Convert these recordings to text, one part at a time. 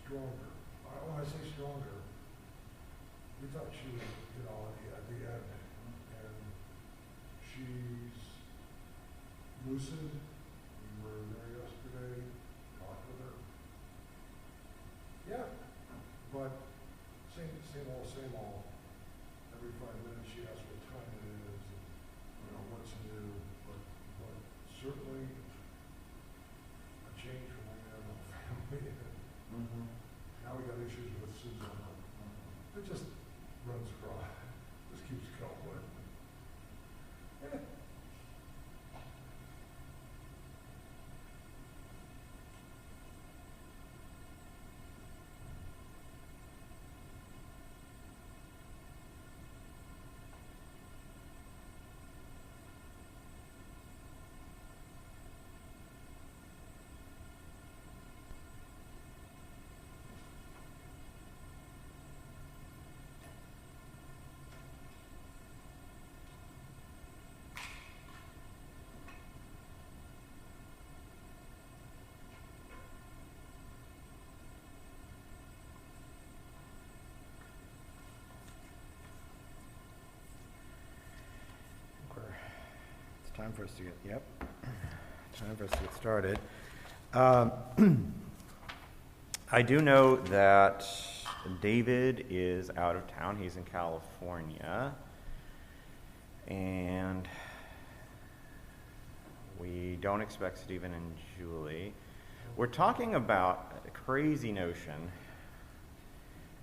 stronger. When I say stronger, we thought she was, at the end, and she's lucid. We were there yesterday, talked with her. Yeah, but same old. Every 5 minutes she asks what time it is, and what's new. But certainly a change from when we had a family. Now we got issues with Susanna. It just runs across, just keeps going. Yeah. Time for us to get started. I do know that David is out of town. He's in California. And we don't expect Stephen and Julie. We're talking about a crazy notion.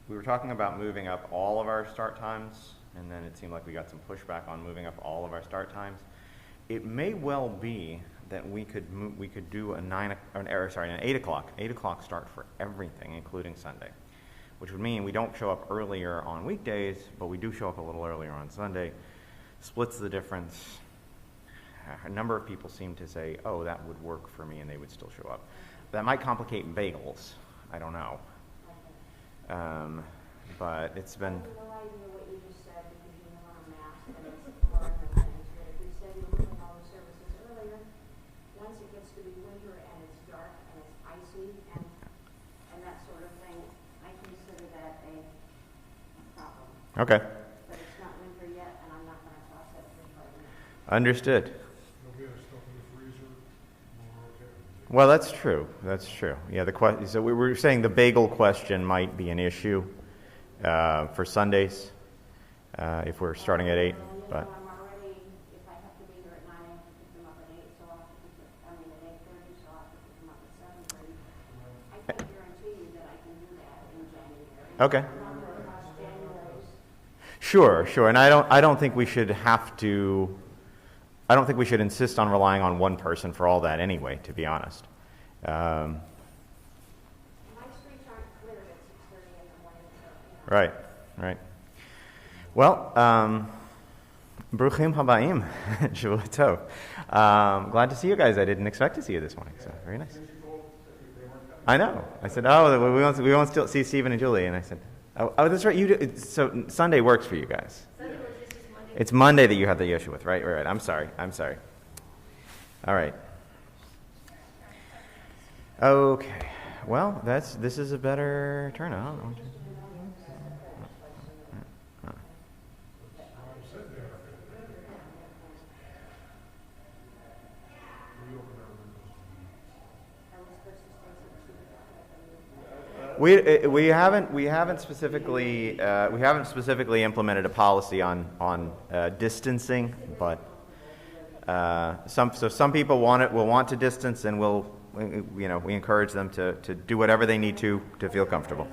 We were talking about moving up all of our start times, and then it seemed like we got some pushback on moving up all of our start times. It may well be that we could do an 8 o'clock start for everything, including Sunday, which would mean we don't show up earlier on weekdays, but we do show up a little earlier on Sunday. Splits the difference. A number of people seem to say, "Oh, that would work for me," and they would still show up. That might complicate bagels. I don't know, but it's been. Okay. But it's not winter yet, and I'm not going to toss it right now. Understood. Well, that's true. Yeah, so we were saying the bagel question might be an issue for Sundays if we're starting at 8. But I'm already, if I have to be here at 9, I have to pick them up at 8, so I'll have to pick them, at 8:30, so I'll have to pick them up at 7:30. I can't guarantee you that I can do that in January. Okay. Sure, and I don't think we should insist on relying on one person for all that anyway, to be honest. My streets aren't cleared at 6:30 in the morning, so, Right. Well, Bruchim Habayim, Shavua Tov. Glad to see you guys. I didn't expect to see you this morning, so very nice. I know. I said, we won't still see Stephen and Julie, and I said, oh, that's right. You do, so Sunday works for you guys. Sunday works. This is Monday. It's Monday that you have the issue with, right? I'm sorry. All right. Okay. Well, this is a better turnout. We haven't specifically implemented a policy on distancing, but some people will want to distance, and we encourage them to do whatever they need to feel comfortable.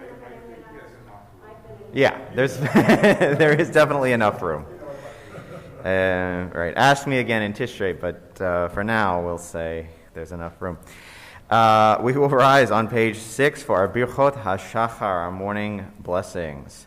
Yeah, there is definitely enough room. Right, ask me again in Tishrei, but for now we'll say there's enough room. We will rise on page 6 for our Birchot HaShachar, our morning blessings.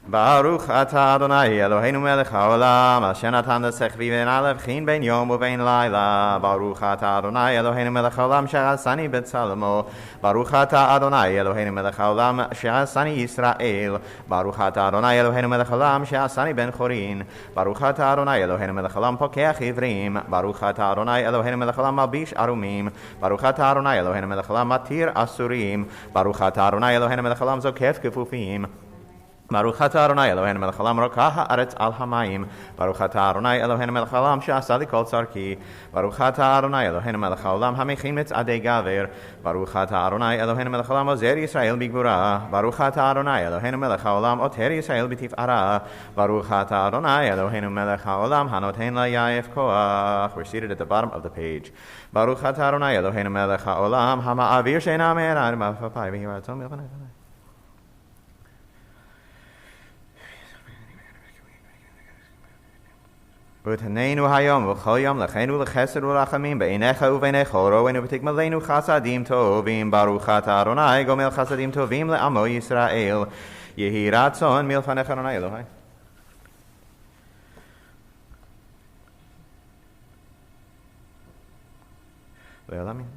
Baruch atah Adonai Eloheinu melech haolam, asher natan l'sechvi ve'na levchin ben yom uvein laila. Baruch atah Adonai Eloheinu melech haolam, she'asani b'tzalmo. Baruch atah Adonai Eloheinu melech haolam, she'asani Yisrael. Baruch atah Adonai Eloheinu melech haolam, she'asani ben chorin. Baruch atah Adonai Eloheinu melech haolam, pokeach ivrim. Baruch atah Adonai Eloheinu melech haolam, malbish arumim. Baruch atah Adonai Eloheinu melech haolam, matir asurim. Baruch atah Adonai Eloheinu melech haolam, zokef kefufim. Baruch atah Adonai Eloheinu melech haolam, rokah haaretz al hamayim. Baruch atah Adonai Eloheinu melech haolam, she'asa li kol tzarki. Baruch atah Adonai Eloheinu melech haolam, hamechin mitzadei gaver. Baruch atah Adonai Eloheinu melech haolam, ozer Yisrael bigvura. Baruch atah Adonai Eloheinu melech haolam, oter Yisrael b'tif'ara. Baruch atah Adonai Eloheinu melech haolam, hanoten la'yayef koach. We're seated at the bottom of the page. Baruch atah Adonai Eloheinu melech haolam, hama'avir she'ena me'eran b'afapai v'yiratzon milchanei. Uthaneinu hayom v'chol yom l'cheinu l'chesed u'lachamim be'einecha u'veinecha ro'enu v'tikmalenu chasadim tovim. Baruch atah Adonai gomel chasadim tovim le'amo Yisrael. Yehi ratzon milfanecha Adonai Elohai. Le'olamim.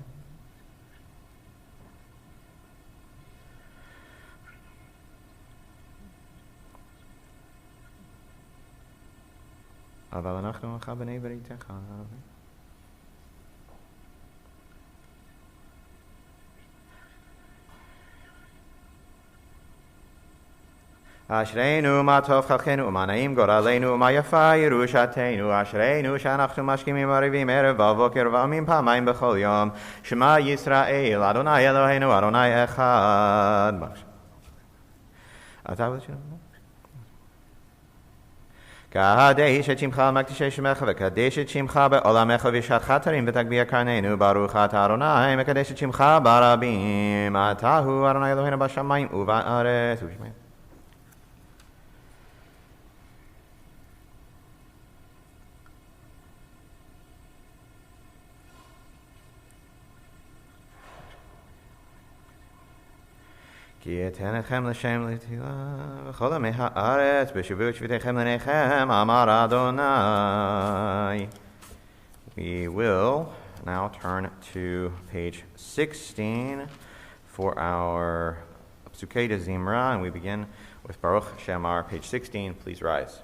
אבל אנחנו לך בני בריתך. אשרינו מה טוב חלקנו ומה נעים גורלנו ומה יפה ירושתנו. אשרינו שאנחנו משכימים ערבים ערב בבוקר ועמים פעמיים בכל יום. שמע ישראל אדוני אלוהינו אדוני אחד. אתה רוצה לשאול? קדש את שמך מקדישי שמך וקדש את שמך בעולמך וישעתך תרים ותגביה קרננו. ברוך אתה אדוני מקדש את שמך ברבים. אתה הוא אדוני אלוהינו בשמיים ובארץ. כי אתן אתכם לשם לתהילה וכל עמי הארץ בשבו את שביתיכם לניכם אמר אדוני. We will now turn to page 16 for our Psukei de Zimra, and we begin with Baruch She'amar, page 16. Please rise.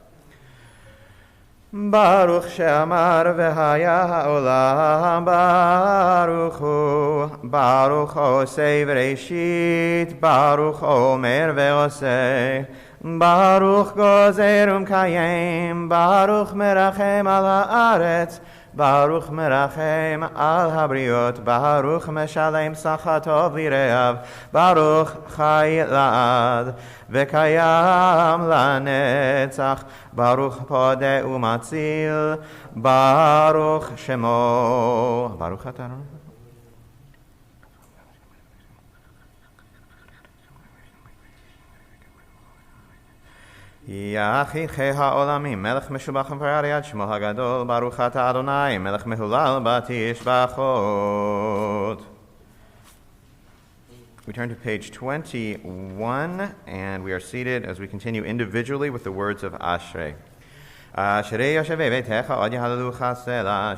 Baruch she'amar v'haya ha'olam baruch hu. Baruch osei v'reishit. Baruch omer ve'osei. Baruch gozer umkayem. Baruch merachem al ha'aretz. Baruch merachem al habriot. Baruch meshalem sachatov lireav. Baruch chai la'ad v'kayam la'netzach. Baruch podeh umatzil. Baruch shemo. Baruch atah Adonai. יחידכי העולמים, מלך משובח ופאר יד שמו הגדול, ברוך אתה אדוני, מלך מהולל בתשבחות. We turn to page 21, and we are seated as we continue individually with the words of Ashrei. Ashrei yoshevi beitecha od yehalelucha selah.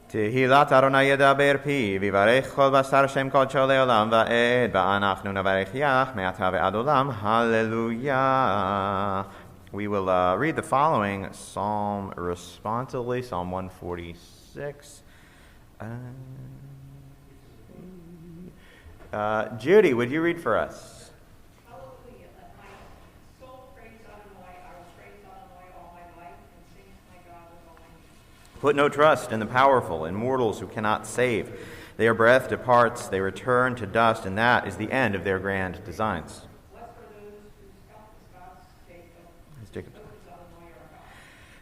תהילת אדוני ידבר פי, ויברך כל בשר שם קודשו לעולם ועד, ואנחנו נברך יח מעתה ועד עולם, hallelujah. We will read the following psalm responsively, Psalm 146. Judy, would you read for us? Put no trust in the powerful, in mortals who cannot save. Their breath departs, they return to dust, and that is the end of their grand designs.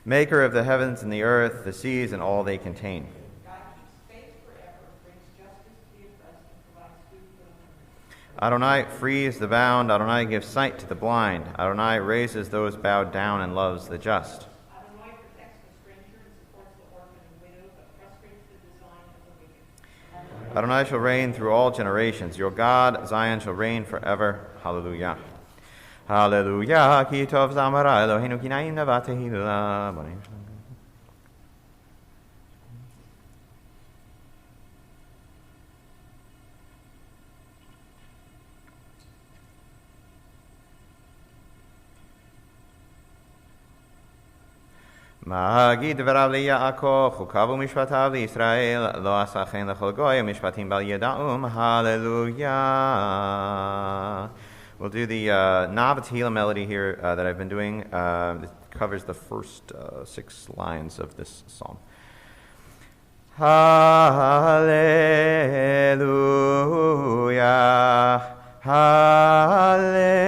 Maker of the heavens and the earth, the seas and all they contain. God keeps faith forever, brings justice to the oppressed, and provides food for the hungry. Adonai frees the bound. Adonai gives sight to the blind. Adonai raises those bowed down and loves the just. Adonai protects the stranger and supports the orphan and widow, but frustrates the design of the wicked. Adonai shall reign through all generations. Your God, Zion, shall reign forever. Hallelujah. Hallelujah. Ki tov zamara Eloheinu ki na'im nevatehillah. Ma'agid v'rav liYaakov, chukav u'mishpatav liYisrael, lo asachen l'chol goy, mishpatim bal yeda'um, hallelujah. We'll do the Navatila melody here that I've been doing. It covers the first 6 lines of this psalm. Hallelujah, hallelujah.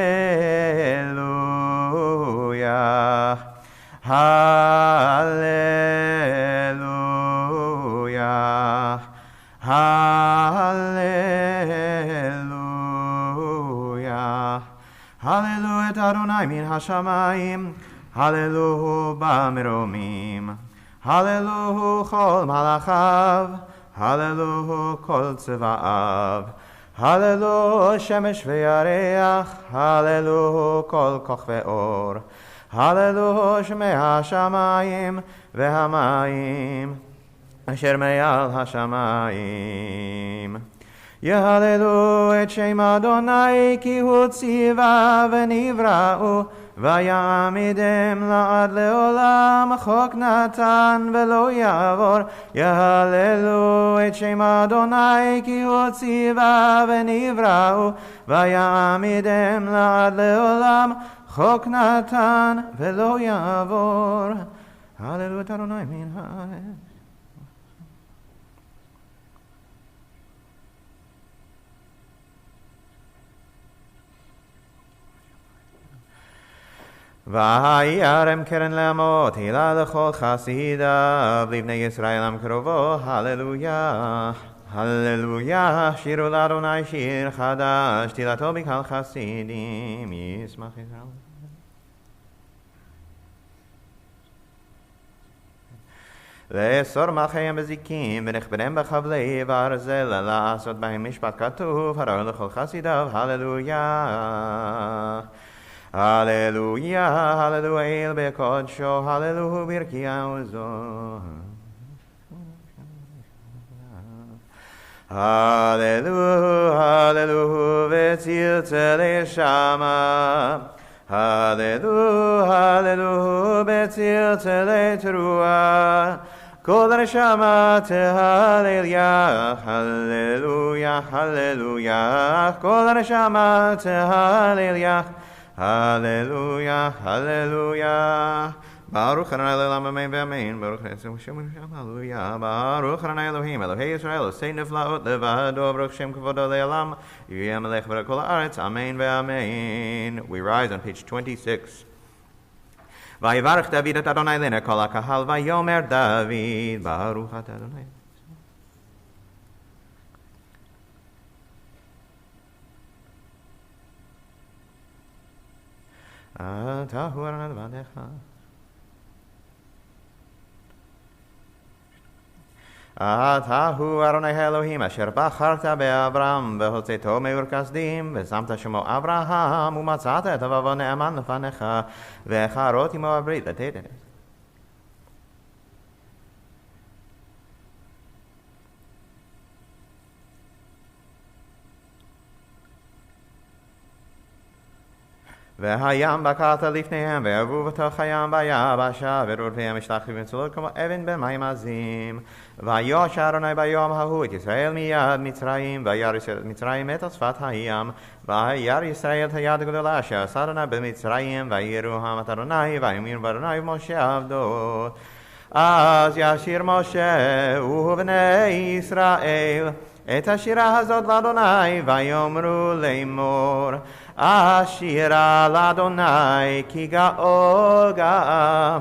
Hallelujah, hallelujah, hallelujah Adonai min hashamayim, hallelujah b'meromim, hallelujah chol malachav, hallelujah kol tzva'av, hallelujah shemesh ve'yareach, hallelujah kol koch ve'or, hallelujah shmei hashamayim ve'hamayim asher me'al hashamayim. Yehallelu et shem Adonai ki hu tziva v'nivra'u v'yamidem la'ad le'olam chok natan ve'lo yavor. Yehallelu et shem Adonai ki hu tziva v'nivra'u v'yamidem la'ad le'olam chok natan ve'lo yavor. Hallelujah Adonai min ha'ed. V'hayarem keren le'amot, hila l'chol chasidav, livnei Yisrael am krovo, hallelujah. Hallelujah, shiru l'Adonai shir chadash, tilato b'kal chasidim, yismach Yisrael. לאסור מלכיהם בזיקים ונכבדם בחבלי ברזל לעשות בהם משפט כתוב הראוי לכל חסידיו הללויה הללויה הללויה אל בקודשו הללויה ברכיה וזו הללויה הללויה וצלצלי שמה הללויה הללויה בצלצלי תרועה כל הנשמה תהלליה, הללויה, הללויה, כל הנשמה תהלליה, הללויה, הללויה. ברוך ה' לעולם אמן ואמן, ברוך ה' שם הללויה, ברוך ה' אלוהים, אלוהי ישראל, עושה נפלאות לבדו, ברוך שם כבודו לעולם, יהיה מלך בכל הארץ, אמן ואמן. We rise on page 26. ויברך דוד את אדוני לעיני כל הקהל, ויאמר דוד, ברוך אתה אדוני. אתה הוא אדוני לבדך. אתה הוא אדוני האלוהים אשר בחרת באברהם והוצאתו מאור כשדים ושמת שמו אברהם ומצאת את לבבו נאמן לפניך וכרות עמו הברית לתת. והים בקעת לפניהם וערבו בתוך הים ביבשה ורודפיהם השלכו במצולות כמו אבן במים עזים ויושע אדוני ביום ההוא את ישראל מיד מצרים וירא ישראל את מצרים את שפת הים וירא ישראל את היד הגדולה אשר עשה אדוני במצרים ויראוהם את אדוני ויאמינו באדוני ומשה עבדו אז ישיר משה ובני ישראל את השירה הזאת לאדוני ויאמרו לאמור השירה לאדוני כי גאול גאה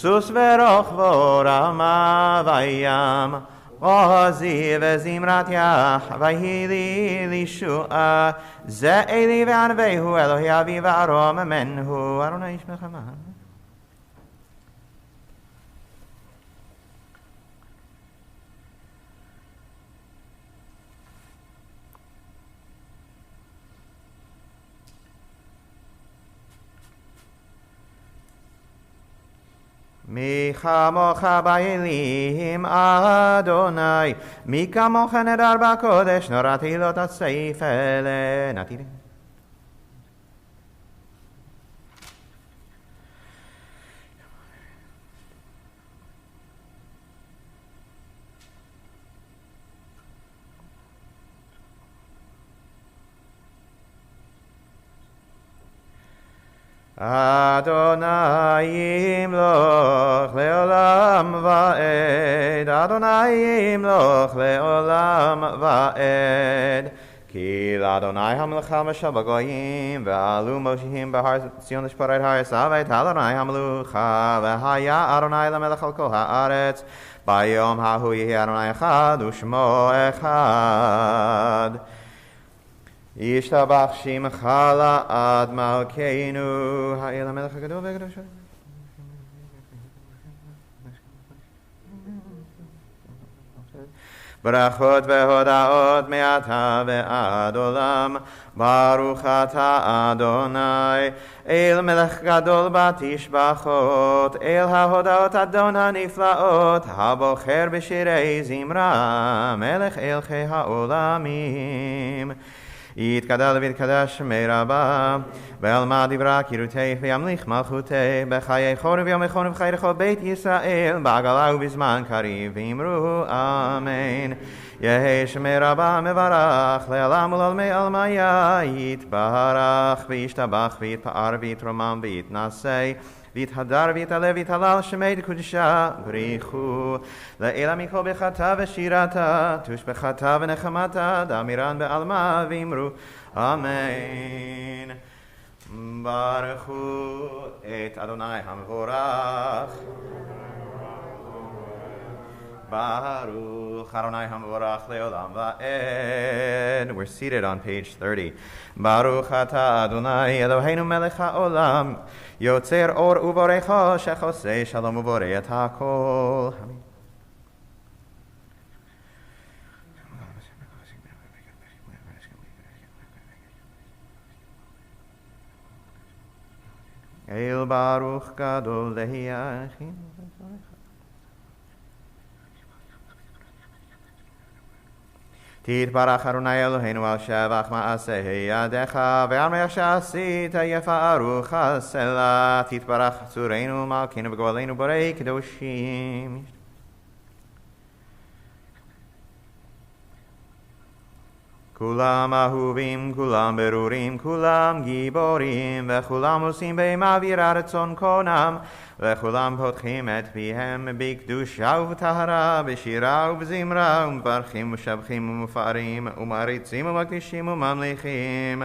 סוס ורוכבו רמה וים, עוזי וזמרת יח, ויהי לי לישועה, זה אלי וענווהו, אלוהי אבי וארום מנהו, ארוני ישמך אמן. מי כמוך באלים, אדוני, מי כמוך נדר בקודש, נורתי לא תצייף נתי. אדוני ימלוך לעולם ועד, אדוני ימלוך לעולם ועד. כי לאדוני המלכה משל בגויים, ועלו מושיעים בהר ציון לשפור את הר עשיו, את אדוני המלוכה, והיה אדוני למלך על כל הארץ. ביום ההוא יהיה אדוני אחד ושמו אחד. ישתבח שמך לעד מלכנו, האל המלך הגדול והקדוש. ברכות והודאות מעתה ועד עולם, ברוך אתה אדוני, אל מלך גדול בתשבחות, אל ההודאות אדון הנפלאות, הבוחר בשירי זמרה, מלך אלכי העולמים. יתגדל ויתקדש שמי רבה, ועלמא דברה קירותי וימליך מלכותי, בחיי חורף ויום חורף ובחיי כל בית ישראל, בעגלה ובזמן קריב, ואמרו אמן. יהי שמי רבה מברך, לעולם ולעולמי עלמיה, יתברך וישתבח ויתפאר ויתרומם ויתנשא, ויתהדר ויתעלה ויתהלל שמי דקודשה בריחו, לעילה מכל בחטא ושירתה, תושבחתה ונחמתה, דמירן בעלמה ואמרו אמן. ברכו את אדוני המבורך. Baruch Adonai HaMevorach Leolam Va'ed. We're seated on page 30. Baruch Ata Adonai Eloheinu Melech HaOlam Yotzer Or Uvorei Choshech Osei Shalom Uvorei Et HaKol. El Baruch Gadol Lehiachim. תתברך אדוני אלוהינו על שבח מעשי ידיך, ועל מה שעשית יפארו חסלה. תתברך צורנו מלכנו וגואלנו בורא קדושים. כולם אהובים, כולם ברורים, כולם גיבורים, וכולם עושים בהם אווירה רצון קונם, וכולם פותחים את פיהם בקדושה ובטהרה, בשירה ובזמרה, ומברכים ומשבחים ומפארים, ומעריצים ומקדישים וממליכים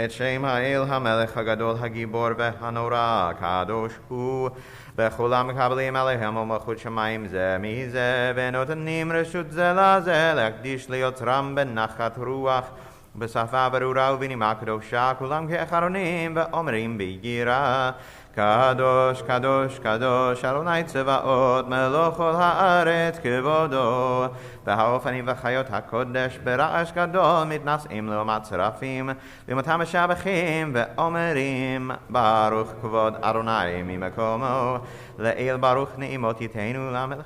את שם האל המלך הגדול הגיבור והנורא, הקדוש הוא. וכולם מקבלים עליהם ומלכות שמיים זה מזה, ונותנים רשות זה לזה להקדיש ליוצרם בנחת רוח, בשפה ברורה ובנימה קדושה, כולם כאחרונים ואומרים ביגירה קדוש קדוש קדוש אדוני צבאות מלוך כל הארץ כבודו. והאופנים וחיות הקודש ברעש גדול מתנשאים לעומת צרפים, ומותם משבחים ואומרים ברוך כבוד אדוני ממקומו, לאל ברוך נעימות ייתנו למלך.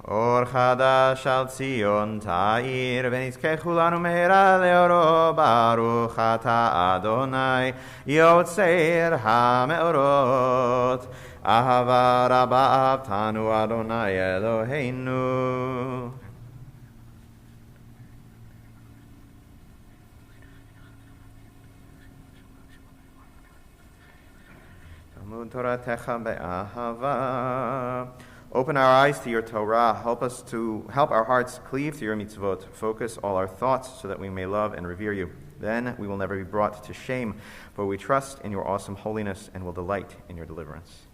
אור חדש על ציון תאיר, ונזכה כולנו מהרה לאורו. ברוך אתה אדוני יוצר המאורות, אהבה רבה אהבתנו אדוני אלוהינו. תלמוד תורתך באהבה, Open our eyes to your Torah. Help our hearts cleave to your mitzvot. Focus all our thoughts so that we may love and revere you. Then we will never be brought to shame, for we trust in your awesome holiness and will delight in your deliverance.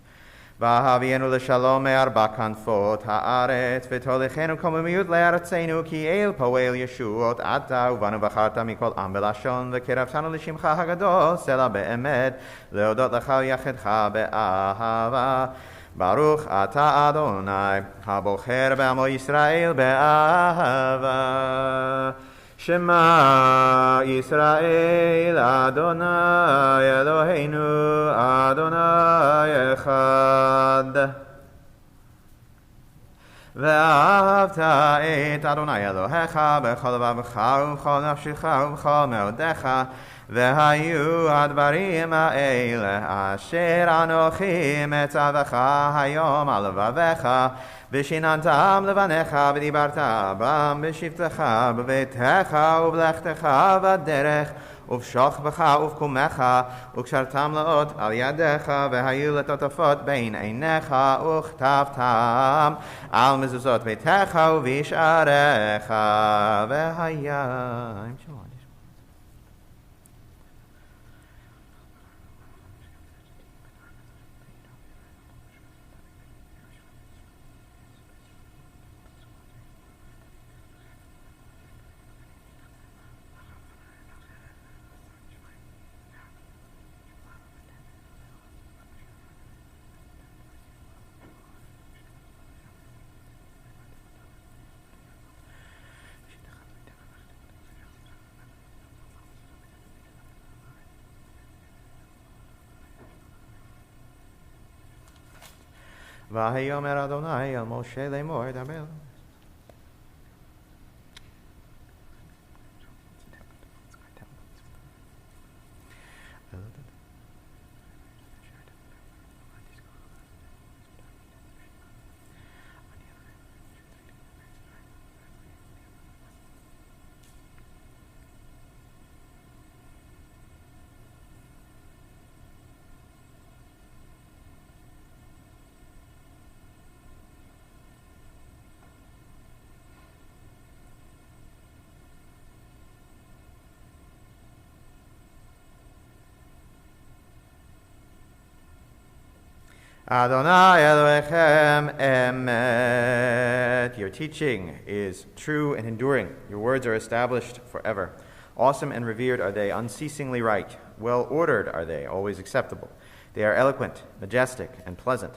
והביאנו לשלום מארבע כנפות הארץ, ותוליכנו קוממיות לארצנו, כי אל פועל ישועות אתה, ובנו בחרת מכל עם ולשון, וקרבתנו לשמך הגדול, סלע באמת, להודות לך ויחדך באהבה. ברוך אתה אדוני, הבוחר בעמו ישראל באהבה. שמע ישראל, אדוני אלוהינו, אדוני אחד. ואהבת את אדוני אלוהיך בכל לבבך ובכל נפשך ובכל מאודיך, והיו הדברים האלה אשר אנוכי מצווך היום על לבביך, ושיננתם לבניך ודיברת בם בשבתך בביתך ובלכתך בדרך ובשוכבך ובקומך, וקשרתם לאות על ידיך, והיו לטוטפות בין עיניך, וכתבתם על מזוזות ביתך ובשעריך. והיה ויאמר אדוני אל משה לאמור דבר. Adonai Elohechem emet. Your teaching is true and enduring. Your words are established forever. Awesome and revered are they, unceasingly right. Well ordered are they, always acceptable. They are eloquent, majestic, and pleasant.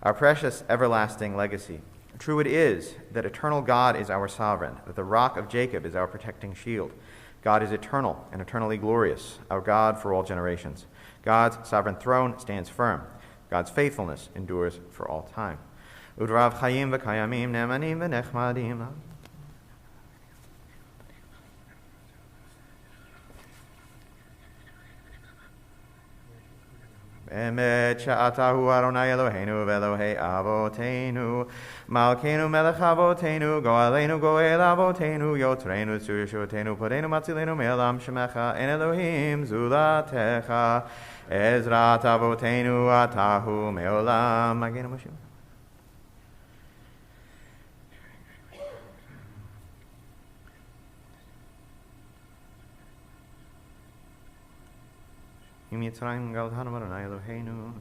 Our precious everlasting legacy. True it is that eternal God is our sovereign, that the rock of Jacob is our protecting shield. God is eternal and eternally glorious, our God for all generations. God's sovereign throne stands firm. God's faithfulness endures for all time. Udrav chayim v'kayamim ne'emanim v'nechmadim. Emet she'atahu Adonai Eloheinu v'Elohei Avotenu, Malkeinu melech Avotenu, Go'aleinu Go'el Avotenu, Yotrenu tzur yeshutenu, Podenu matzilenu me'elam shemecha, En Elohim zulatecha, Ezrat Avotenu atahu me'olam. Magenu Moshe. Mitzrayim galtanu Adonai Eloheinu.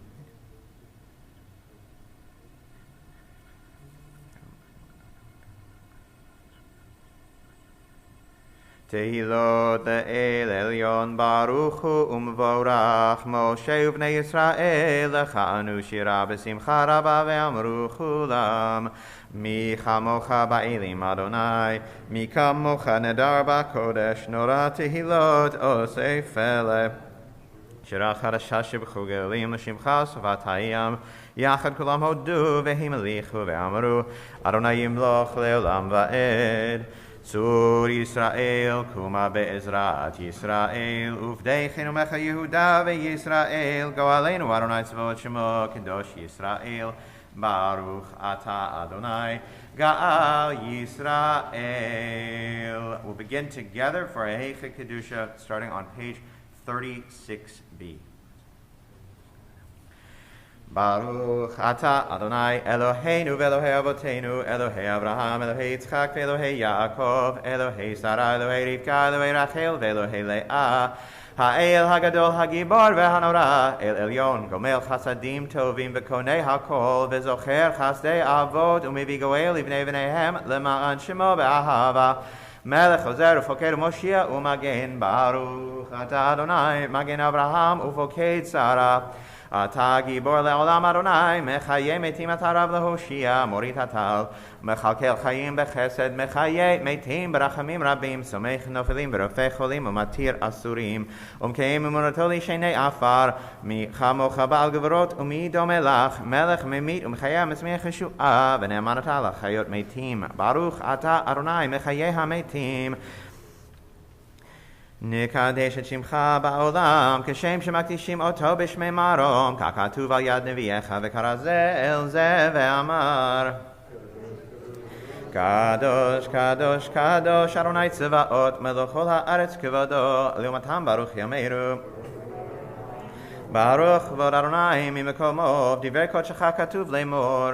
Tehilot le'el elyon baruch hu umvorach Moshe ubnei Yisrael lechanu shira b'simcha rabba ve'amru chulam mi chamocha ba'elim Adonai mi kamocha nedar ba'kodesh nora tehilot osei fele שירה חדשה שבחו גאולים לשמך שפתיים יחד כולם הודו והמליכו ואמרו אדוני ימלוך לעולם ועד צור ישראל קומה בעזרת ישראל ובדי חנומך יהודה וישראל גואלנו אדוני צבאות שמו קדוש ישראל ברוך אתה אדוני גאל ישראל. We'll begin together for a Heicha Kedusha starting on page 36b. Baruch Ata Adonai Eloheinu v'Elohei Avotenu Elohei Avraham Elohei Yitzchak v'Elohei Yaakov Elohei Sarah Elohei Rivka Elohei Rachel v'Elohei Leah Ha'el Hagadol Hagibor v'Hanora El Elyon Gomel Chasadim Tovim v'Konei HaKol v'Zocher Chasdei Avot U'Mevi Goel Livnei V'neihem Lema'an Shemo B'Ahava Melech Ozer U'Foker Moshiach U'Magen Baruch Ata Adonai Magen Avraham U'Foked Sarah אתה גיבור לעולם אדוני, מחיי מתים אתה רב להושיע, מוריד הטל, מחלקל חיים בחסד, מחיי מתים ברחמים רבים, סומך נופלים ורופא חולים ומתיר אסורים, ומקיים אמונתו לישני עפר, מי כמוך בעל גבורות ומי דומה לך, מלך ממית ומחיי מצמיח ישועה, ונאמן אתה לחיות מתים, ברוך אתה אדוני מחיי המתים. נקדש את שמך בעולם, כשם שמקדישים אותו בשמי מרום, כך כתוב על יד נביאך, וקרא זה אל זה ואמר קדוש, קדוש, קדוש, אדוני צבאות, מלך כל הארץ כבודו, לעומתם ברוך יאמרו ברוך כבוד אדוני ממקומו, דברי קודשך כתוב לאמור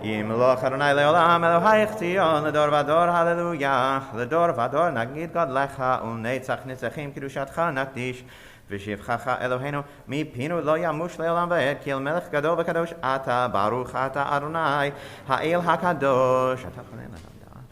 ימלוך אדוני לעולם אלוהיך ציון לדור ודור הללויה לדור ודור נגיד גודלך ולנצח נצחים קדושתך נקדיש ושבחך אלוהינו מפינו לא ימוש לעולם ועד כי אל מלך גדול וקדוש אתה ברוך אתה אדוני האל הקדוש אתה חונן אדם דעת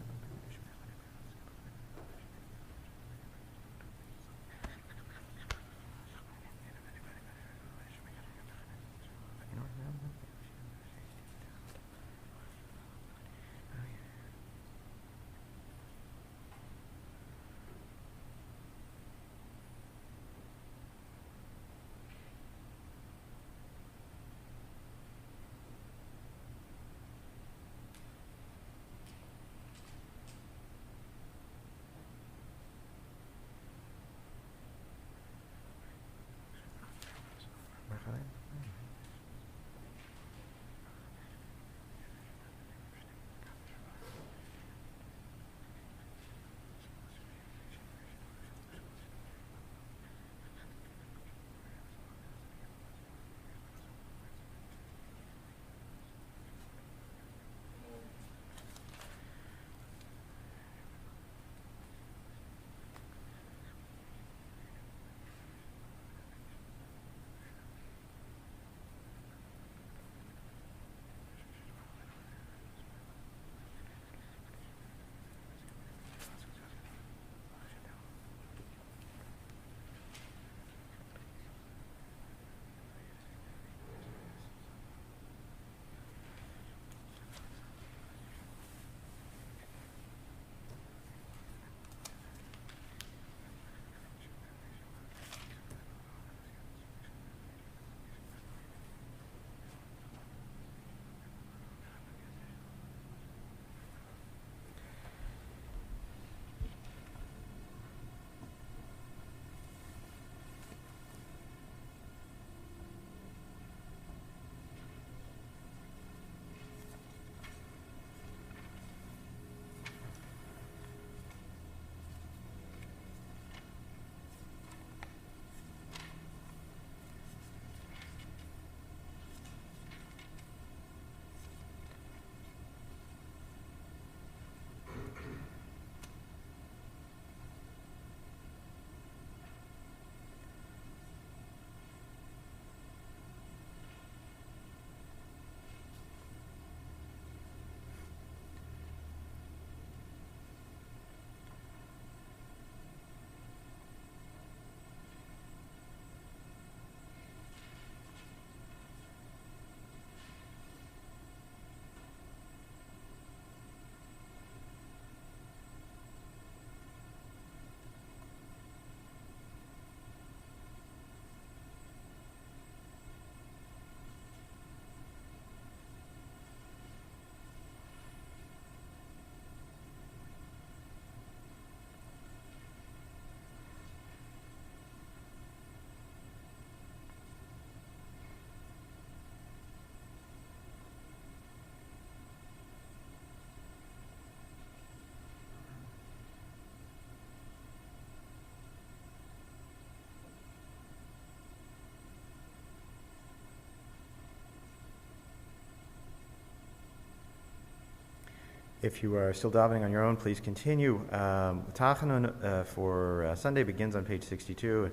If you are still davening on your own, please continue. Tachanun for Sunday begins on page 62.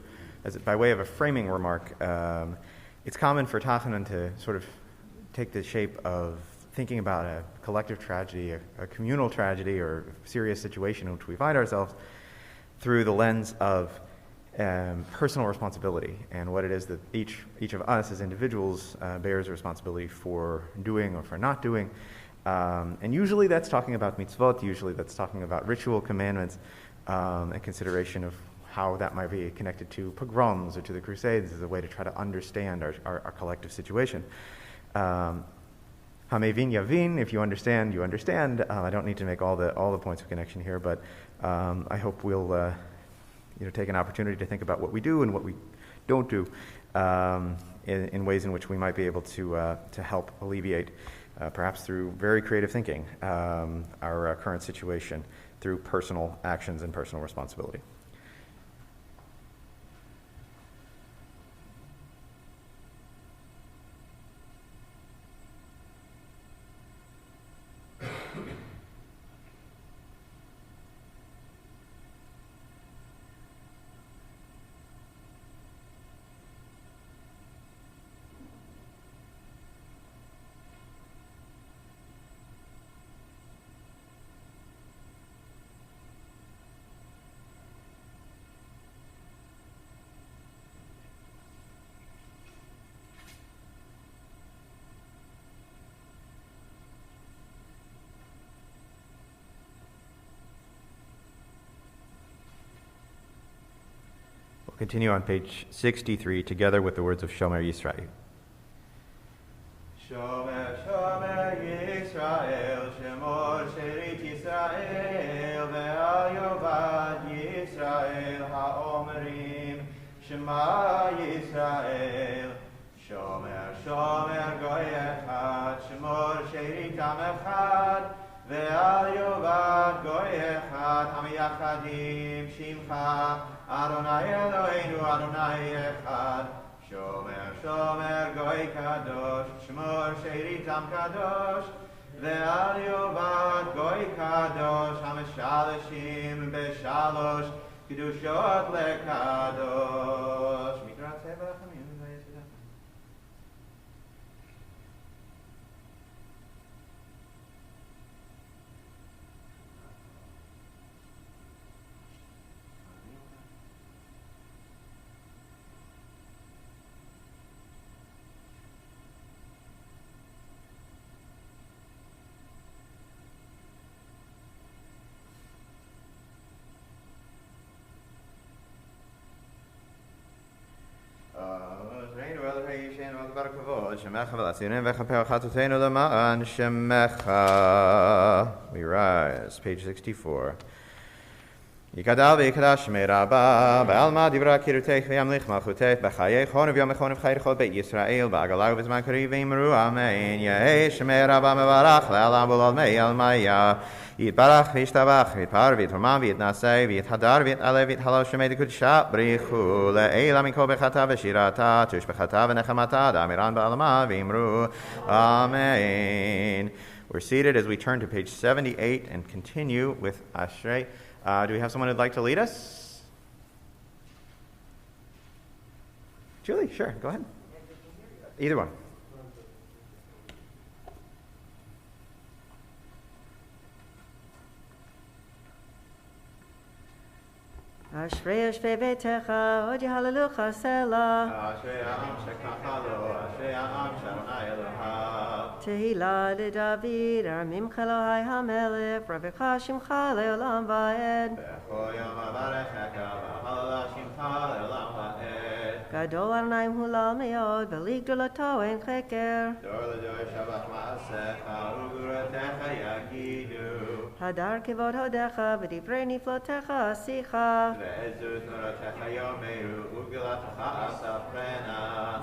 By way of a framing remark, it's common for Tachanun to sort of take the shape of thinking about a collective tragedy, a communal tragedy, or serious situation in which we find ourselves through the lens of personal responsibility and what it is that each of us as individuals bears responsibility for doing or for not doing. And usually that's talking about mitzvot, usually that's talking about ritual commandments, and consideration of how that might be connected to pogroms or to the Crusades as a way to try to understand our collective situation. Hamevin Yavin, if you understand, you understand. I don't need to make all the points of connection here, but I hope we'll take an opportunity to think about what we do and what we don't do in ways in which we might be able to help alleviate, perhaps through very creative thinking, our current situation through personal actions and personal responsibility. Continue on page 63 together with the words of Shomer Yisrael. Shomer, Shomer Yisrael, Shemor Sherit Yisrael, Ve'al Yovad Yisrael ha'omerim, Shema Yisrael. Shomer, Shomer Goy Echad, Shemor Sherit Am Echad, Ve'al Yovad Goy Echad, Hamiyachadim Shimcha, Adonai Eloheinu, Adonai Echad, Shomer, Shomer, Goy Kadosh, Shmor Sheiritam Kadosh, Ve'al Yovad, Goy Kadosh, HaMeshalashim Beshalosh, Kedushot LeKadosh. Mikrat Tevachamim. We rise, page 64. Yikadal v'yikadash shmei rabba, ba'alma divra kirutech v'yamlich malchutech, b'chayech honev yom echonef chayrichot beit Yisrael, ba'agalau v'zman kari v'imru, amen. Yehei shmei rabba mevarach, le'alam b'lol mei almaya, yitbarach v'yishtabach, v'yitpar v'yitromam v'yitnasei, v'yithadar v'yitale v'yithalo shmei dikudsha, b'richu, le'elam mikol b'chata v'shirata, tush b'chata v'nechamata, da'amiran ba'alma v'imru, amen. We're seated as we turn to page 78 and continue with Ashrei. Do we have someone who'd like to lead us? Julie, sure, go ahead. Either one. Ashrei Yoshvei Beitecha, Odi Hallelujah Selah. Ashrei ha'am shekachalo, Ashrei ha'am sh'Adonai Elohav. Tehillah leDavid, Aramim Elohai HaMelech, Ravecha Shimcha le'olam va'ed. B'chol yom avarechecha, v'halala shimcha le'olam va'ed. Gadol Adonai Hulal Me'od, V'lig Dolato En Cheker. Dor l'dor shabach ma'asecha, u'guratecha yagidu. Hadar Kevod Hodecha, V'divrei Niflotecha Asicha. Ve'ezut noratecha yomeru, u'gilatecha asafrena.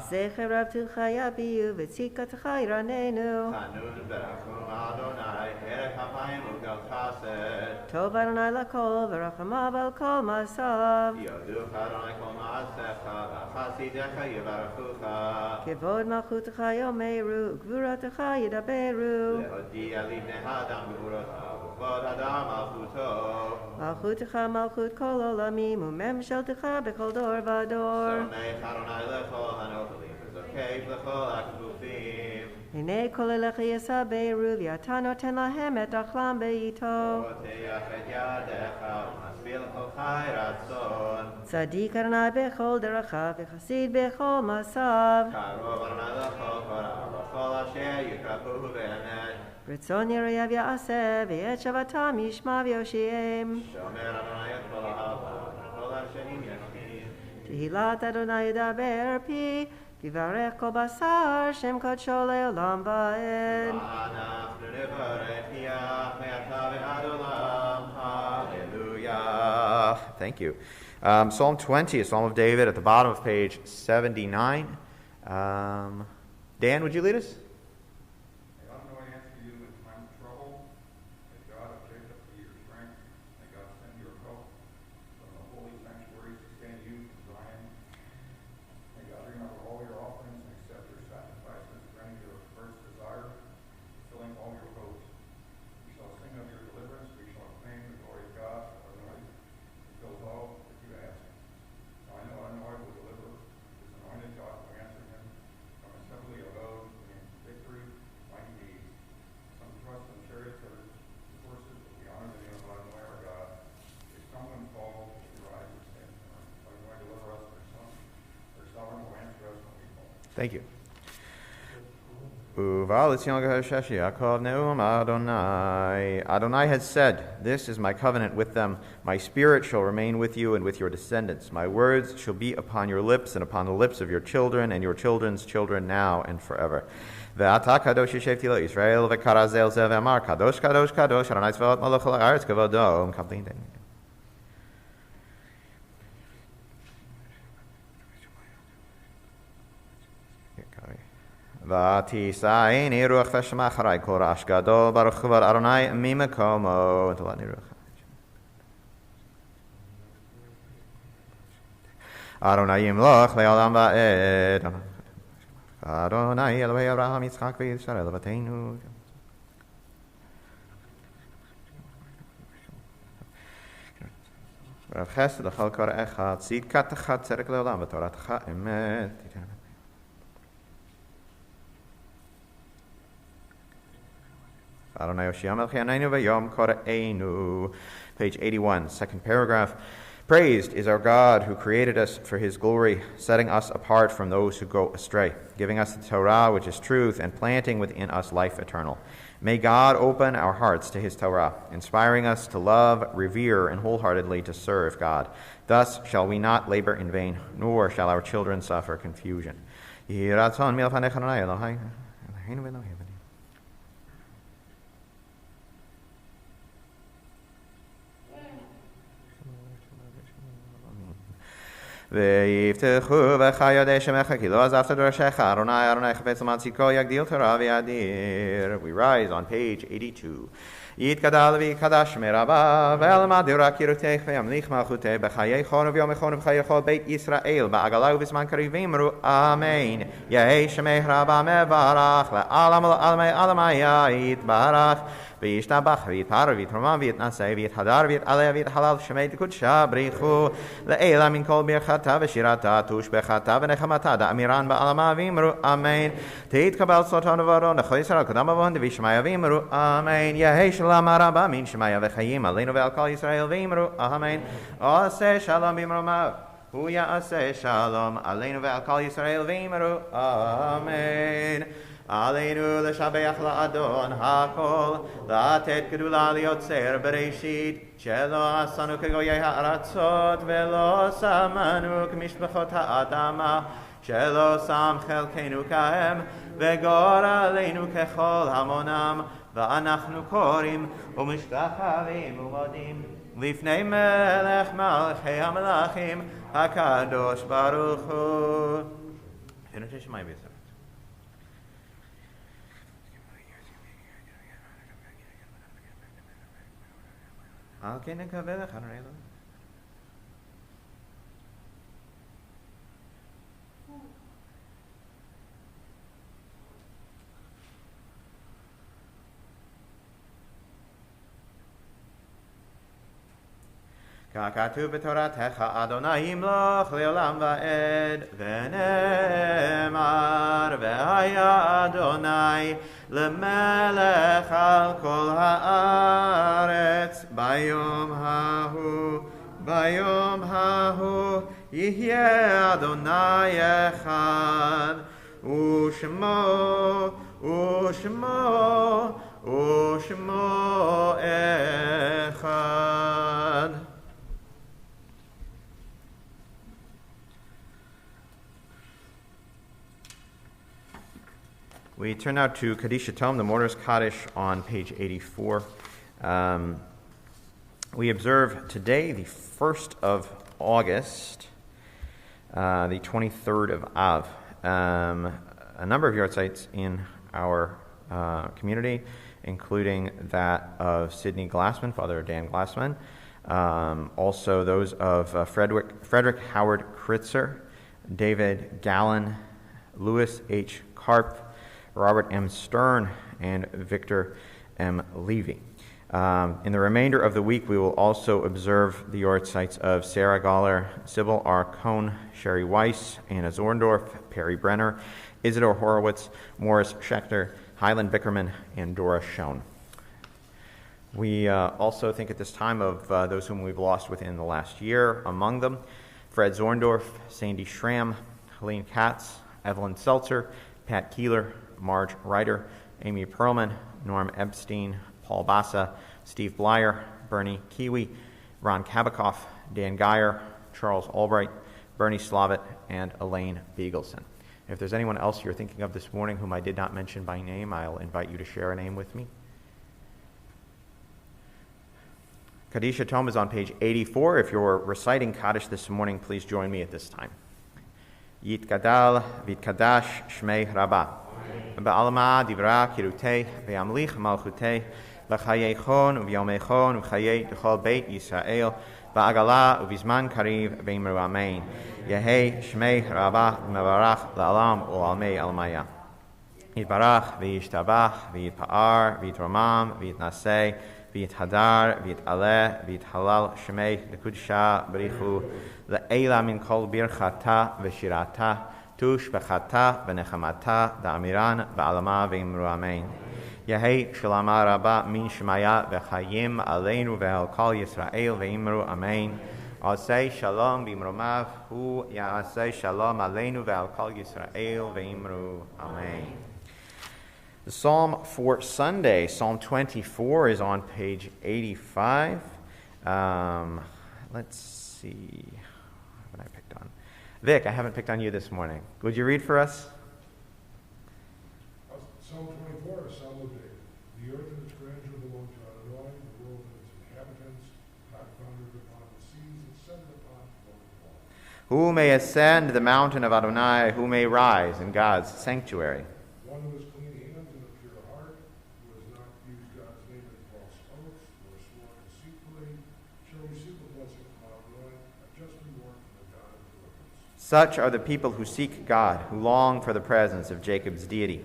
Zecher Rabtucha Yabiyu, V'tzikatecha Iranenu. Chanun berachum Adonai, Chapayim Ugdal Chased. Tov Adonai lakol v'rachamav al kol ma'asav. Yoduch Adonai Kol Ma'asecha V'chasidecha Yivarechucha. Kevod malchutecha yomeru, gvuratecha yidaberu. Lehodia Libnei Hadam Gvurotav V'chvod Adam Malchuto. Malchutecha malchut kol olamim, umemsheltecha b'kol dor v'ador. Sonech Adonai Lechol Hanochalim V'zokesh Lechol HaKfufim. Hine kol elecha yesaberu, v'ata noten lahem et achlam be'ito. V'oteach et yadecha V'masbil Kol Chai Ratzon. Tzadik Adonai b'chol derachav, v'chasid b'chol masav. Karov Adonai Lechol Korah V'chol Asher Yikrapuhu Be'emet. Ritzon yirayav ya'aseh, v'yet shavatam yishma v'yoshiem. Shomer Adonai et Kol Ahava V'chol Asherim Yashkim. Tehilat Adonai yidaber pi, v'varech kol basar, shem kodsho le'olam va'ed. V'anachnu nevarech Yah me'ata v'ad olam. Hallelujah. Thank you. Psalm 20, a Psalm of David at the bottom of page 79. Dan, would you lead us? May God know I answer you in time of trouble. May God of Jacob be your strength. May God send your help from the holy sanctuary to sustain you from Zion. May God remember all your offerings and accept your sacrifices, granting your heart's desire, fulfilling all your hopes. We shall sing of your deliverance. We shall acclaim the glory of God. Our Lord fulfills all that you ask. Now I know I will deliver his anointed. God will answer him from assembly of oaths. Victory, mighty deeds. Some trust in chariots, others in horses, but we honor the name of Adonai our God. If someone falls, we rise and stand firm. Adonai deliver us, our sovereign will answer us when we call. Thank you. Adonai has said, "This is my covenant with them. My spirit shall remain with you and with your descendants. My words shall be upon your lips and upon the lips of your children and your children's children now and forever." ואתה קדוש ישבתי לו ישראל וקרא זה אל זה ואמר קדוש קדוש קדוש אדוני צבאות מלך כל הארץ כבודו ומקבלים דין. ותישאני רוח ושמע אחרי כל רעש גדול ברוך כבוד אדוני ממקומו. תולדני רוח. אדוני ימלוך לעולם ועד. אדוני אלוהי אברהם יצחק וישראל אבותינו. רב חסד לכל קורא אחד, צדקתך צדק לעולם ותורתך אמת. Adonai Oshia Melchianenu Vayom Kore'enu. Page 81, second paragraph. Praised is our God who created us for his glory, setting us apart from those who go astray, giving us the Torah, which is truth, and planting within us life eternal. May God open our hearts to his Torah, inspiring us to love, revere, and wholeheartedly to serve God. Thus shall we not labor in vain, nor shall our children suffer confusion. ויפתחו בך ידי שמך כי לא עזבת דורשך אדוני אדוני חפץ למען צדקו יגדיל תורה ויאדיר. We rise on page 82. יתגדל ויקדש מרבה ואלמד רק ירותך וימליך מלכותך בחיי חון וביום חון ובחיי כל בית ישראל בעגלה ובזמן קריב אמרו אמן. יהי שמך רבה מברך לעלם ולעלמי עלמי יתברך וישתבח ויתפאר ויתרומם ויתנשא ויתהדר ויתעלה ויתהלל שמי קודשה בריחו לעילה מן כל ברכתה ושירתה תושבחתה ונחמתה דאמירן בעלמה ואמרו אמן. תתקבל סרטון ובורון לכל ישראל קדם ובון דבי שמיה ואמרו אמן. יהי שלום הרבה מן שמיה וחיים עלינו ועל כל ישראל ואמרו אמן. עושה שלום במרומיו הוא יעשה שלום עלינו ועל כל ישראל ואמרו אמן. עלינו לשבח לאדון הכל, לתת גדולה ליוצר בראשית, שלא עשנו כגויי הארצות ולא שמנו כמשפחות האדמה, שלא שם חלקנו כהם וגורלנו ככל המונם, ואנחנו קוראים ומשתחווים ומודים לפני מלך מלכי המלכים הקדוש ברוך הוא. על כן נקווה לחנרנו. ככתוב בתורתך, אדוני ימלוך לעולם ועד, ונאמר, והיה אדוני למלך על כל הארץ, ביום ההוא יהיה אדוני אחד, ושמו אחד. We turn now to Kaddish Tom, the Mourner's Kaddish, on page 84. We observe today the 1st of August, the 23rd of Av. A number of yard sites in our community, including that of Sidney Glassman, Father Dan Glassman, also those of Frederick Howard Kritzer, David Gallen, Louis H. Karp, Robert M. Stern, and Victor M. Levy. In the remainder of the week, we will also observe the yard sites of Sarah Galler, Sybil R. Cohn, Sherry Weiss, Anna Zorndorf, Perry Brenner, Isidore Horowitz, Morris Schechter, Highland Bickerman, and Dora Schoen. We also think at this time of those whom we've lost within the last year. Among them, Fred Zorndorf, Sandy Schramm, Helene Katz, Evelyn Seltzer, Pat Keeler, Marge Ryder, Amy Perlman, Norm Epstein, Paul Bassa, Steve Blyer, Bernie Kiwi, Ron Kabikoff, Dan Geyer, Charles Albright, Bernie Slavitt, and Elaine Beagleson. If there's anyone else you're thinking of this morning whom I did not mention by name, I'll invite you to share a name with me. Kaddish Tom is on page 84. If you're reciting Kaddish this morning, please join me at this time. Yitgadal v'yitkadash shmei Rabbah. Ba'alma divra kirutei ve'amlich malchutei l'chayeichon u'v'yomeichon u'chayei d'chol beit Yisrael ba'agala u'vizman kariv ve'imru amen. Yehei shmei Rabbah mevarach la'alam u'almei almaya. Yitbarach v'yishtabach v'yitpa'ar v'yitromam v'yitnasei v'yithadar v'yit'aleh v'yithalal shmei l'kudsha b'richu le'ela min kol birchata v'shirata tush b'chata v'nechamata da'amiran ba'alama v'imru amen. Yehei shalama rabba min shmaya v'chayim aleinu ve'al kol Yisrael v'imru amen. Asay shalom v'imromav hu ya'asay shalom aleinu ve'al kol Yisrael v'imru amen. The psalm for Sunday, Psalm 24, is on page 85. Let's see. What have I picked on? Vic, I haven't picked on you this morning. Would you read for us? Psalm 24, a psalm of David. The earth and its grandeur belong to Adonai, the world and its inhabitants. God founded upon the seas and set it upon flowing waters. Who may ascend the mountain of Adonai? Who may rise in God's sanctuary? One who has clean hands and a pure heart, who has not used God's name in false oaths, nor sworn deceitfully, shall receive a blessing from Adonai, a just reward from the God of deliverance. Such are the people who seek God, who long for the presence of Jacob's deity.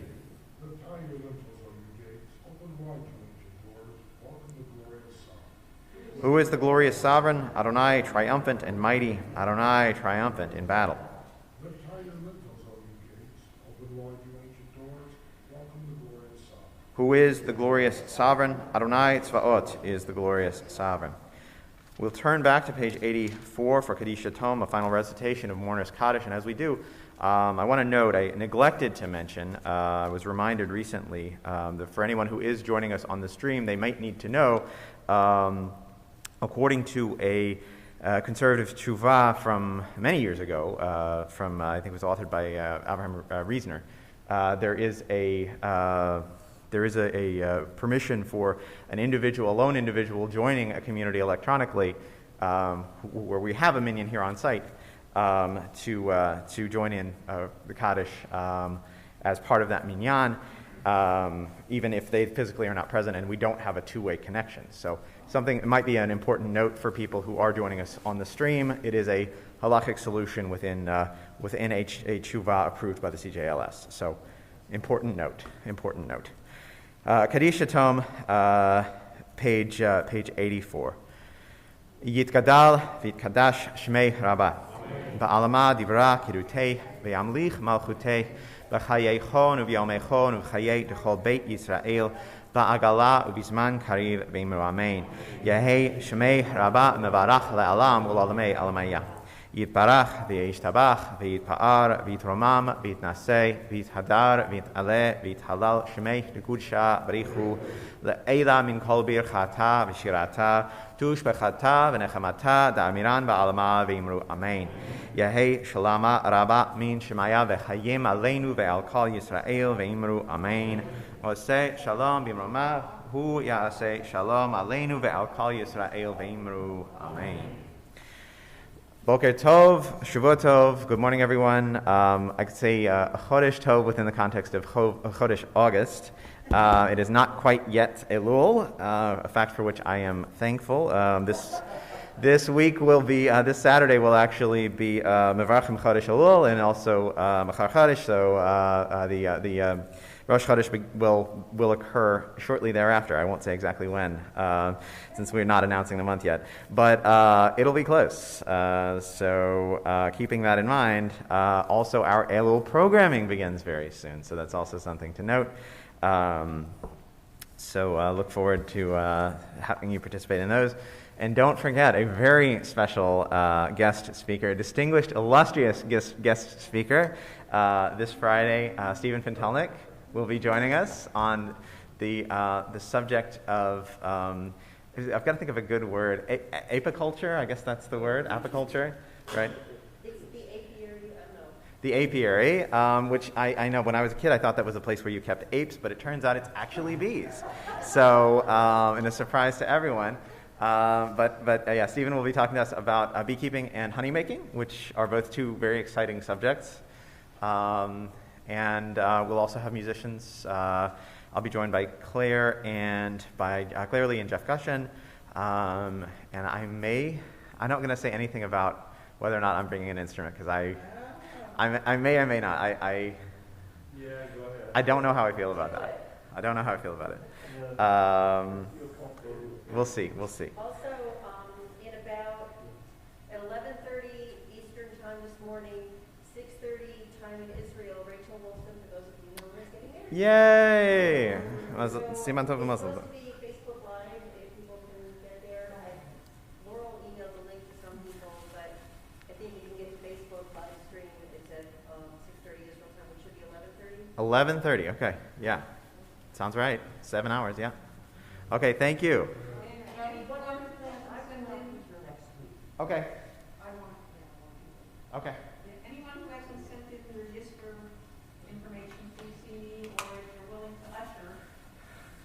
Lift high your lintels, O you gates, open wide your ancient doors, welcome the glorious Sovereign. Who is the glorious sovereign? Adonai, triumphant and mighty. Adonai, triumphant in battle. Lift high your lintels, O you gates, open wide your ancient doors, welcome the glorious Sovereign. Who is the glorious sovereign? Adonai Tzvaot is the glorious sovereign. We'll turn back to page 84 for Kaddish Tom, a final recitation of Mourner's Kaddish. And as we do, I want to note, I neglected to mention, I was reminded recently that for anyone who is joining us on the stream, they might need to know, according to a conservative tshuva from many years ago, I think it was authored by Abraham Reisner, there is a permission for an individual, a lone individual, joining a community electronically, where we have a minion here on site, to join in the Kaddish as part of that minyan. even if they physically are not present and we don't have a two-way connection. So it might be an important note for people who are joining us on the stream. It is a halachic solution within a tshuva approved by the CJLS. So important note. Kaddish Tom, page 84. Yitgadal v'yitkadash shmei Rabbah. Ba'alama divra kirutei v'yamlich malchutei b'chayeichon u'vyomeichon u'chayei d'chol beit Yisrael ba'agala u'bizman kariv v'imru amen. Yehei shmei Rabbah mevarach le'alam u'lalamei alamayah. Yitbarach v'yishtabach v'yitpa'ar v'yitromam v'yitnaseh v'yithadar v'yit'aleh v'yithalal shmei d'kudsha b'richu le'ela min kol birchata v'shirata tush b'chata v'nechamata da'amiran ba'alama v'imru amen. Yehei shalama rabba min shemaya v'chayim aleinu ve'al kol Yisrael v'imru amen. Oseh shalom b'imromav hu ya'aseh shalom aleinu ve'al kol Yisrael v'imru amen. Boker Tov, Shavuot Tov, good morning everyone. I could say a Chodesh Tov within the context of Chodesh August. It is not quite yet Elul, a fact for which I am thankful. This week will be, this Saturday will actually be Mevarchim Chodesh Elul and also Machar Chodesh, so the Rosh Chodesh will occur shortly thereafter. I won't say exactly when, since we're not announcing the month yet. But it'll be close. So keeping that in mind, also our Elul programming begins very soon. So that's also something to note. So look forward to having you participate in those. And don't forget, a very special guest speaker, a distinguished, illustrious guest speaker, this Friday, Stephen Fintelnik will be joining us on the subject of, I've got to think of a good word, apiculture, I guess that's the word, apiculture, right? It's the apiary, I know. The apiary, which I know when I was a kid I thought that was a place where you kept apes, but it turns out it's actually bees. So, and a surprise to everyone. Yeah, Stephen will be talking to us about beekeeping and honey making, which are both two very exciting subjects. And we'll also have musicians. I'll be joined by Claire Lee and Jeff Gushin. And I'm not going to say anything about whether or not I'm bringing an instrument because I may or may not. Yeah, go ahead. I don't know how I feel about that. We'll see. Also, in about at 11:30 Eastern time this morning, 6:30 time in Israel, Rachel Wilson, for those of you who know her, is getting married. Yay! It's supposed to be Facebook Live if people can get there. Laurel emailed the link to some people, but I think you can get the Facebook live stream. It's at 6:30 Israel time, which should be 11:30. 11:30. Okay. Yeah. Sounds right. 7 hours. Yeah. Okay. Thank you. One other thing, I've been looking for next week. Okay. I want, Okay. anyone who hasn't sent in the register information, please see me, or if you're willing to usher,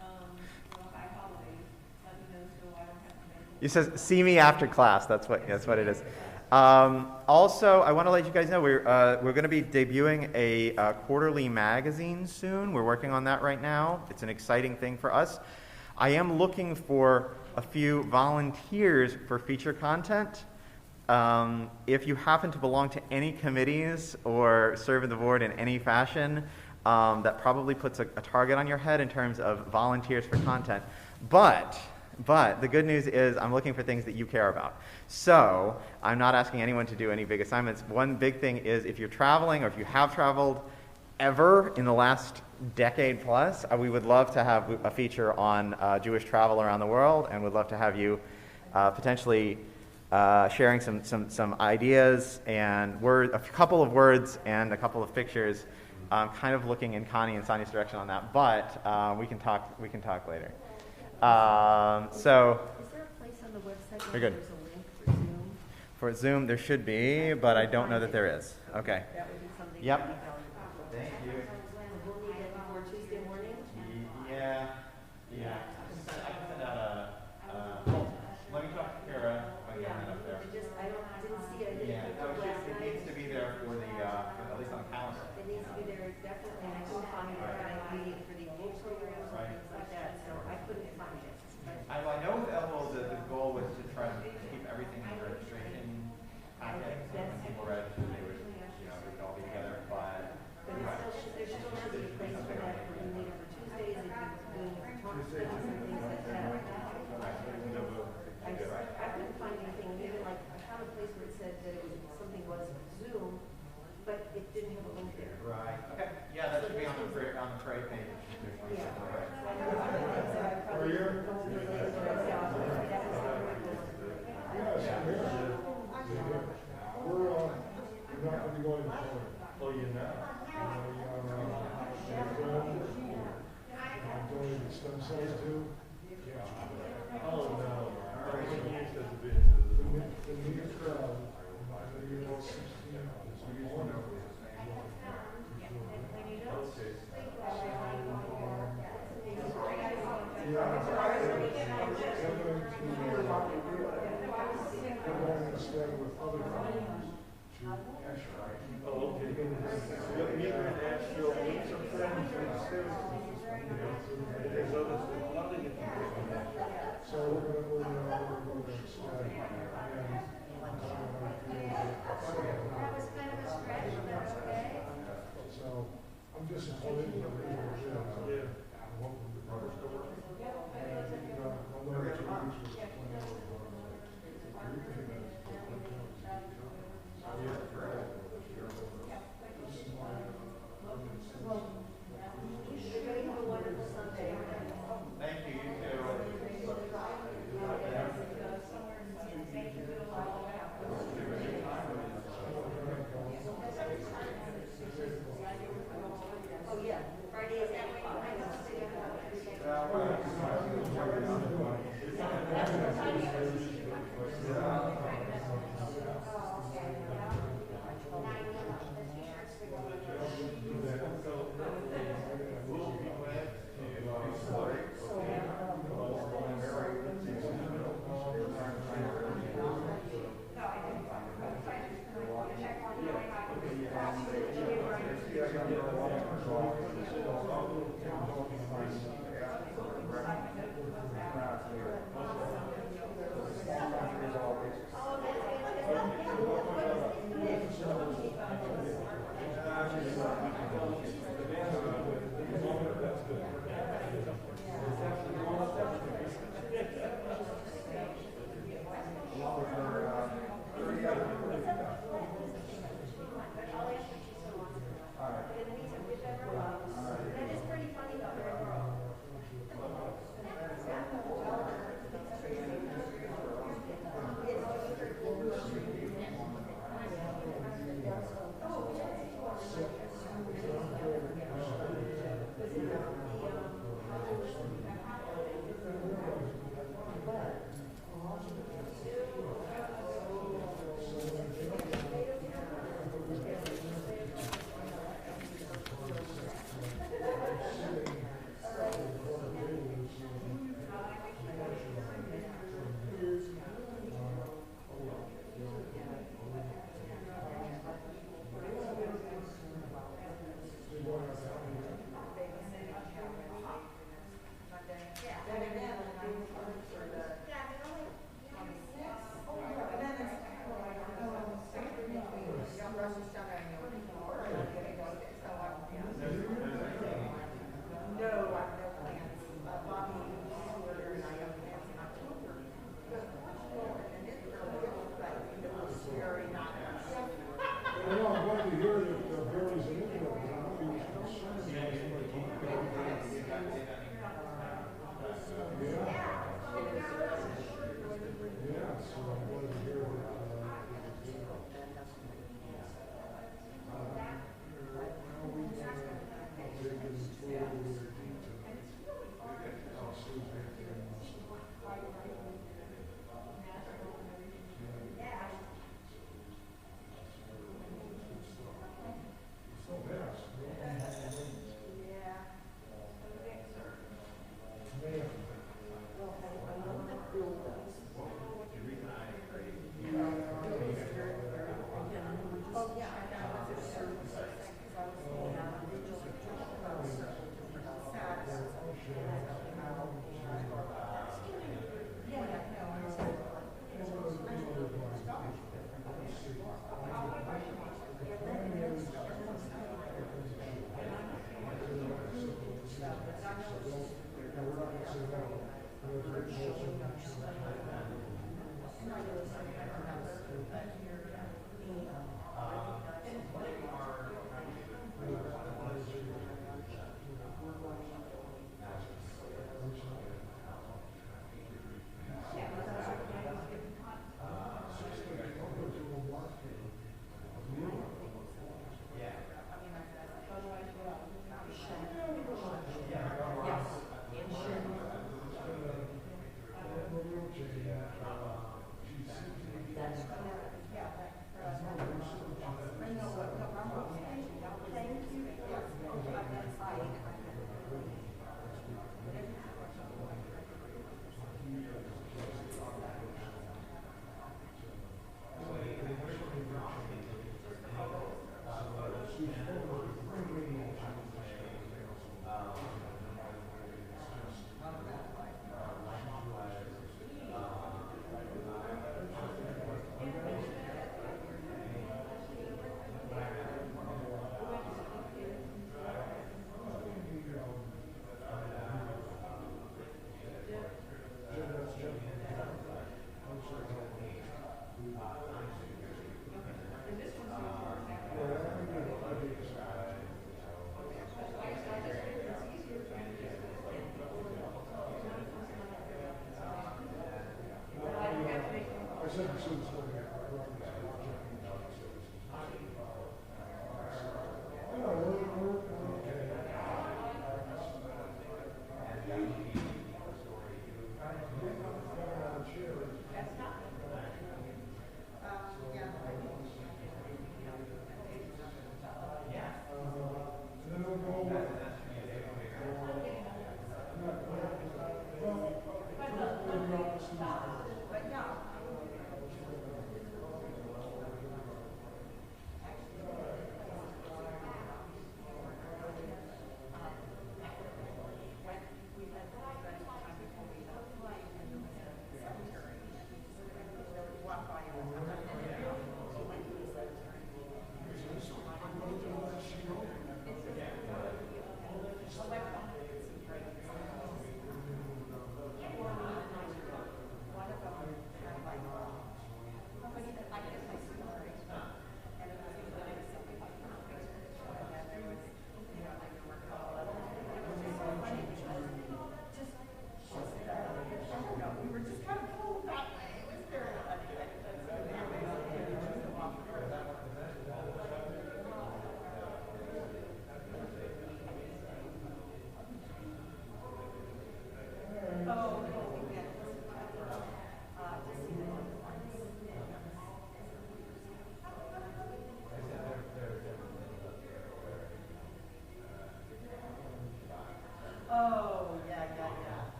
the high holidays, let me know so I don't have to make. He says, "See me after class." That's what it is. Also, I want to let you guys know we're going to be debuting a quarterly magazine soon. We're working on that right now. It's an exciting thing for us. I am looking for a few volunteers for feature content. If you happen to belong to any committees or serve in the board in any fashion, that probably puts a target on your head in terms of volunteers for content. But the good news is I'm looking for things that you care about. So I'm not asking anyone to do any big assignments. One big thing is if you're traveling or if you have traveled ever in the last decade plus, we would love to have a feature on Jewish travel around the world, and would love to have you potentially sharing some ideas and a couple of words and a couple of pictures, kind of looking in Connie and Sonia's direction on that. But we can talk later. So Is there a place on the website Very where good. there's a link for Zoom? for Zoom there should be, but I don't know that there is. Okay. That would be something. Yep. that would be valuable. Thank you. We'll need that before Tuesday morning. Yeah. I can send out let me talk to Kara. I can get that up there. Didn't see it. Yeah, it needs to be there for the, at least on the calendar. It needs to be there, definitely, and I couldn't find it, I need it for the Oh, you know? Donated stem cells too. Oh, no. How many years has it been to the new crowd? You're about 16. We used to know it was the same one. Okay. We're going to stay with other families to Ashland. Oh, okay. You'll meet in Asheville, meet some friends and stay with them. There's others that love to get together. So we're going to stay. That was kind of a stretch, but okay. So I'm disappointed in the leadership. Yeah. I'm hoping the brothers go work. And, I'll know that 2 weeks was the plan. Everybody have a wonderful Sunday. Thank you, you Oh, yeah, Friday is 8 o'clock. Yeah.